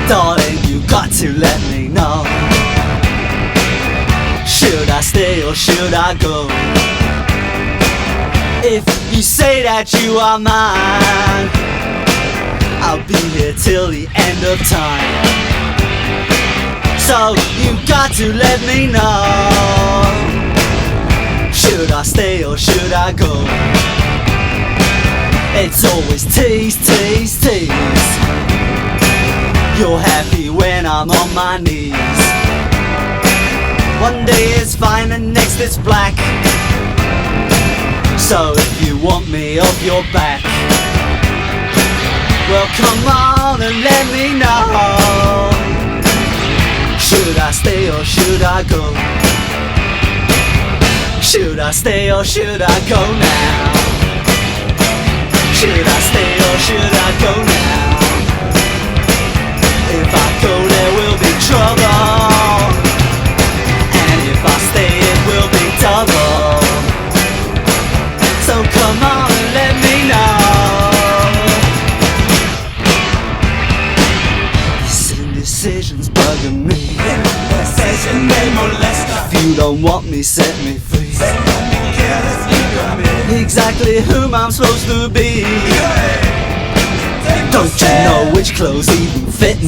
Darling, you got to let me know. Should I stay or should I go? If you say that you are mine, I'll be here till the end of time. So you got to let me know. Should I stay or should I go? It's always tease, tease, tease. You're happy when I'm on my knees. One day it's fine and next it's black. So if you want me off your back, well come on and let me know. Should I stay or should I go? Should I stay or should I go now? Should I stay or should I go now? If I go there will be trouble, and if I stay it will be double. So come on and let me know. This indecision's bugging me. If you don't want me, set me free. Exactly whom I'm supposed to be. Don't you know which clothes even fit me?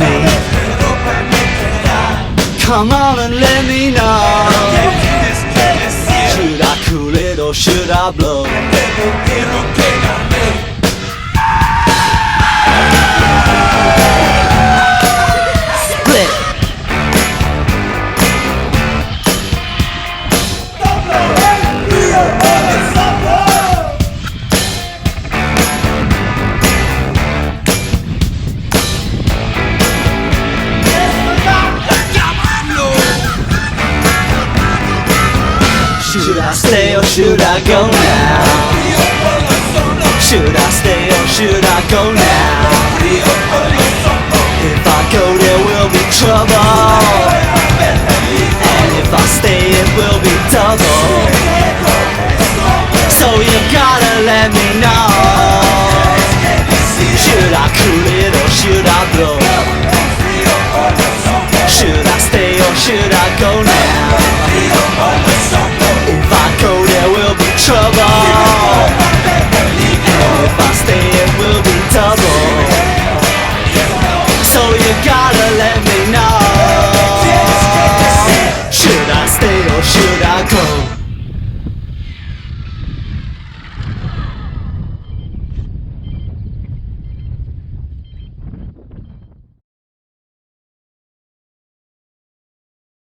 Come on and let me know. Should I cool it or should I blow? Split. Should I stay or should I go now? Should I stay or should I go now? If I go there will be trouble.